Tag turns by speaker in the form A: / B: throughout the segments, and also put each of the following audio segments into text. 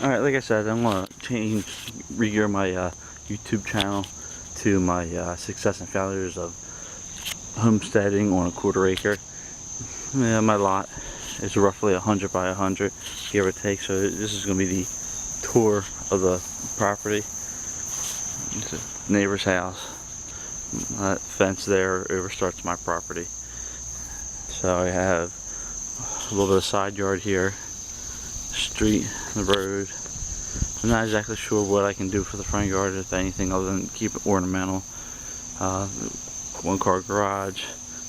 A: Alright, like I said, I'm going to regear my YouTube channel to my success and failures of homesteading on a 1/4 acre. Yeah, my lot is roughly 100 by 100, give or take, so this is going to be the tour of the property. It's a neighbor's house. That fence there over starts my property. So I have a little bit of side yard here, street, the road. I'm not exactly sure what I can do for the front yard, if anything, other than keep it ornamental. 1-car garage,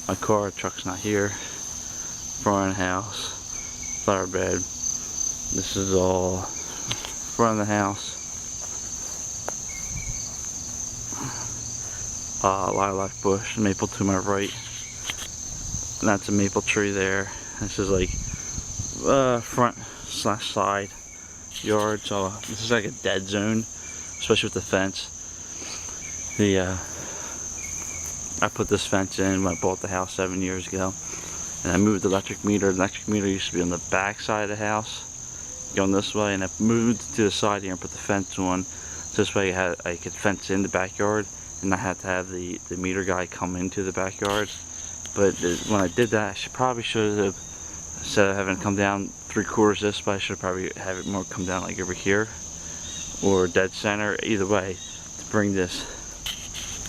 A: my truck's not here, front of the house, flower bed. This is all front of the house. Lilac bush, maple to my right, and that's a maple tree there. This is like front / side yard, so this is like a dead zone, especially with the fence. I put this fence in when I bought the house 7 years ago, and I moved the electric meter. The electric meter used to be on the back side of the house, going this way, and I moved it to the side here and put the fence on, so this way I could fence in the backyard and not have to have the meter guy come into the backyard. But when I did that, I probably should have, instead of having it come down 3/4 this way, I should probably have it more come down like over here or dead center. Either way, to bring this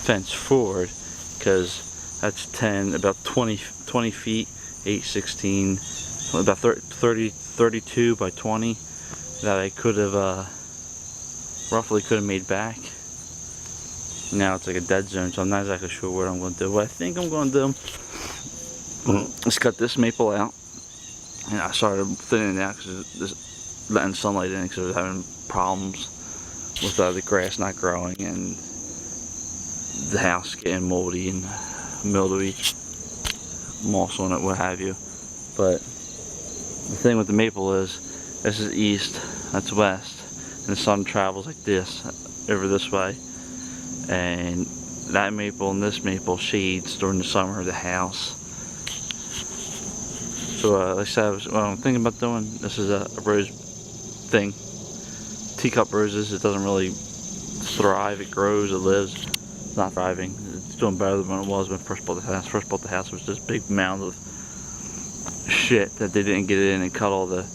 A: fence forward, because that's about 20 feet, 8/16, about 32 by 20 that I could have roughly made back. Now it's like a dead zone, so I'm not exactly sure what I'm going to do. What I think I'm going to do is cut this maple out. And I started thinning it out because just letting sunlight in, because I was having problems with the grass not growing and the house getting moldy and mildewy, moss on it, what have you. But the thing with the maple is, this is east, that's west, and the sun travels like this over this way, and that maple and this maple shades during the summer of the house. So like I said, what I'm thinking about doing, this is a rose thing. Teacup roses, it doesn't really thrive, it grows, it lives. It's not thriving. It's doing better than when it was when I first bought the house. First bought the house, it was this big mound of shit that they didn't get in and cut all the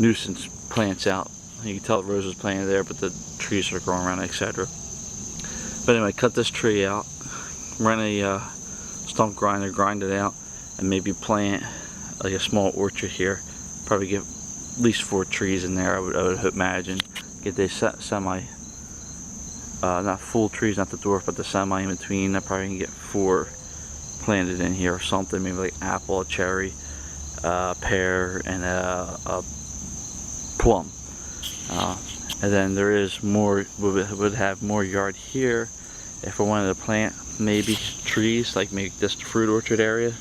A: nuisance plants out. You can tell the rose was planted there, but the trees are growing around, etc. But anyway, cut this tree out, run a stump grinder, grind it out, and maybe plant like a small orchard here. Probably get at least 4 trees in there, I would imagine. Get the semi, not full trees, not the dwarf, but the semi in between. I probably can get 4 planted in here or something, maybe like apple, a cherry, pear, and a plum. And then there is more, would have more yard here if I wanted to plant maybe trees, like make this fruit orchard area.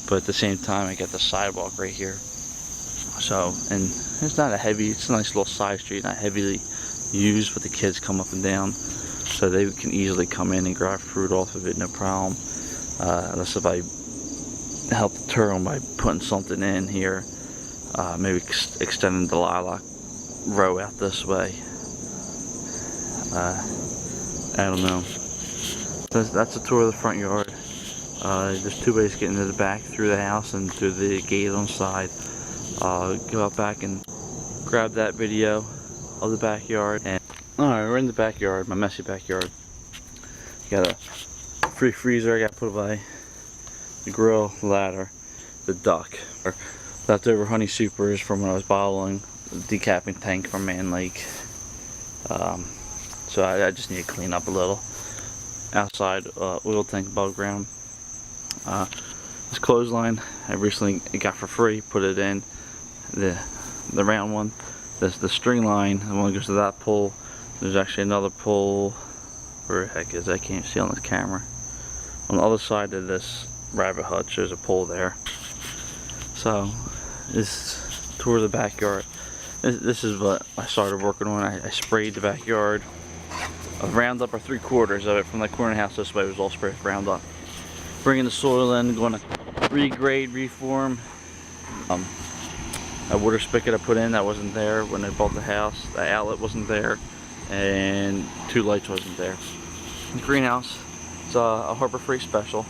A: But at the same time, I got the sidewalk right here. So, and it's not a heavy, it's a nice little side street, not heavily used, but the kids come up and down, so they can easily come in and grab fruit off of it, no problem. Unless if I help deter them by putting something in here, maybe extending the lilac row out this way. I don't know. That's a tour of the front yard. There's 2 ways to get into the back, through the house and through the gate on the side. Go out back and grab that video of the backyard. And alright, we're in the backyard, my messy backyard. Got a free freezer I got put away, the grill, the ladder, the duck, leftover honey supers from when I was bottling, the decapping tank from Man Lake. So I just need to clean up a little. Outside oil tank above ground. This clothesline I recently got for free, put it in, the round one. The string line, the one that goes to that pole. There's actually another pole, where the heck is that? I can't see on this camera. On the other side of this rabbit hutch, there's a pole there. So this tour of the backyard. This is what I started working on. I sprayed the backyard of Roundup, or 3/4 of it from the corner house this way was all sprayed with Roundup. Bringing the soil in, going to regrade, reform. a water spigot I put in that wasn't there when I bought the house. The outlet wasn't there, and 2 lights wasn't there. The greenhouse, it's a Harbor Freight Special.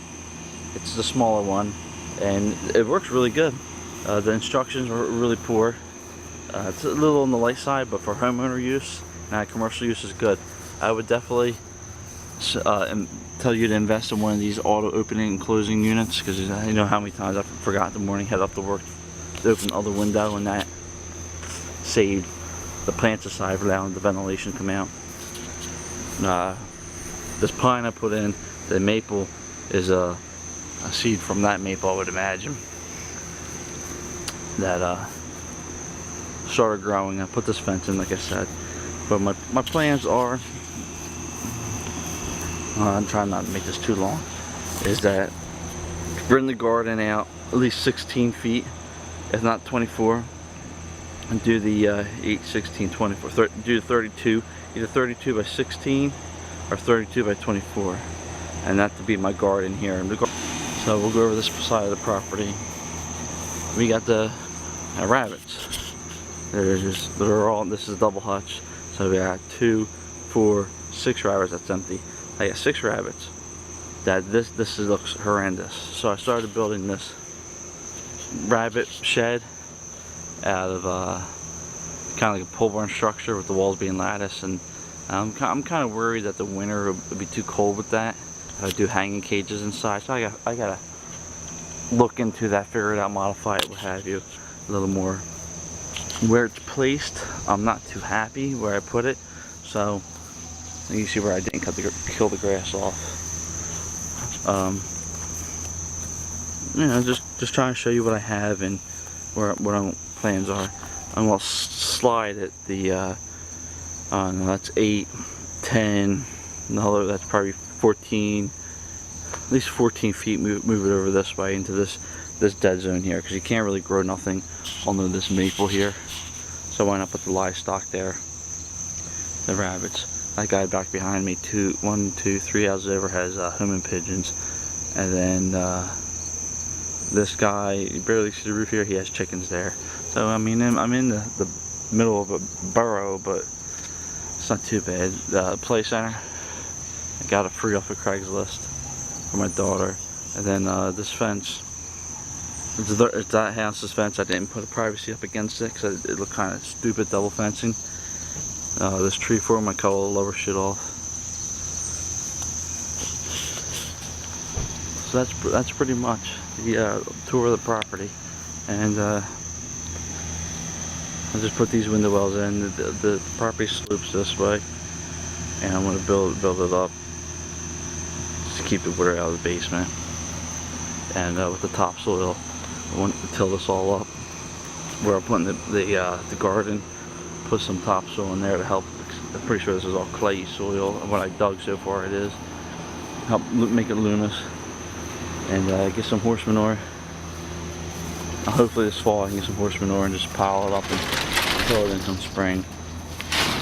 A: It's the smaller one, and it works really good. The instructions are really poor. It's a little on the light side, but for homeowner use, commercial use is good. I would definitely tell you to invest in one of these auto opening and closing units, because you know how many times I forgot in the morning, head up to work to open the other window, and that saved the plants aside for allowing the ventilation to come out. This pine I put in, the maple, is a seed from that maple, I would imagine, that started growing. I put this fence in, like I said, but my plans are, I'm trying not to make this too long, is that bring the garden out at least 16 feet, if not 24, and do the 8, 16, 24, do 32, either 32 by 16 or 32 by 24, and that to be my garden here. So we'll go over this side of the property. We got the rabbits. They're all, this is double hutch, so we got 2, 4, 6 rabbits. That's empty. I got 6 rabbits. This looks horrendous. So I started building this rabbit shed out of kind of like a pole barn structure with the walls being lattice, and I'm kind of worried that the winter would be too cold with that. I would do hanging cages inside, so I gotta look into that, figure it out, modify it, what have you, a little more. Where it's placed, I'm not too happy where I put it, so you see where I didn't kill the grass off. You know, just trying to show you what I have and what my plans are. I'm gonna slide it. No, that's 8, 10. No, that's probably 14. At least 14 feet. Move it over this way into this dead zone here, because you can't really grow nothing under this maple here. So why not put the livestock there? The rabbits. That guy back behind me, 1, 2, 3 houses over, has homing pigeons, and then this guy, you barely see the roof here, he has chickens there. So I mean, I'm in the middle of a burrow, but it's not too bad. The play center, I got it free off of Craigslist for my daughter, and then this fence. It's that house's fence. I didn't put a privacy up against it because it looked kind of stupid, double fencing. This tree form, I cut all the lower shit off. So that's pretty much the tour of the property, and I just put these window wells in. The property slopes this way, and I'm going to build it up to keep the water out of the basement. And with the topsoil, I want to till this all up. Where I'm putting the garden, put some topsoil in there to help. I'm pretty sure this is all clay soil. What I dug so far, it is help make it luminous. And get some horse manure. Hopefully this fall I can get some horse manure and just pile it up and throw it in some spring.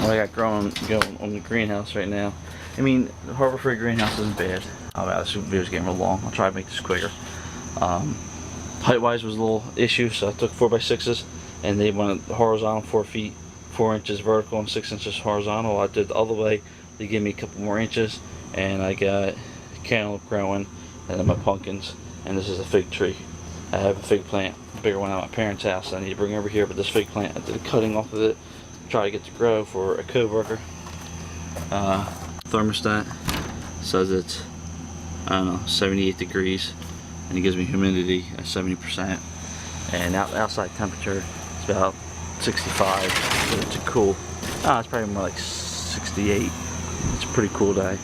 A: What I got going on the greenhouse right now. I mean, the Harbor Freight greenhouse isn't bad. Oh wow, this video's getting real long. I'll try to make this quicker. Height wise was a little issue, so I took 4x6s, and they went horizontal 4 feet, 4 inches vertical and 6 inches horizontal. I did the other way. They gave me a couple more inches, and I got cantaloupe growing, and then my pumpkins, and this is a fig tree. I have a fig plant, a bigger one at my parents' house. I need to bring over here, but this fig plant, I did a cutting off of it, try to get to grow for a co-worker. Thermostat says it's, I don't know, 78 degrees, and it gives me humidity at 70%, and outside temperature is about 65, so it's cool. It's probably more like 68. It's a pretty cool day.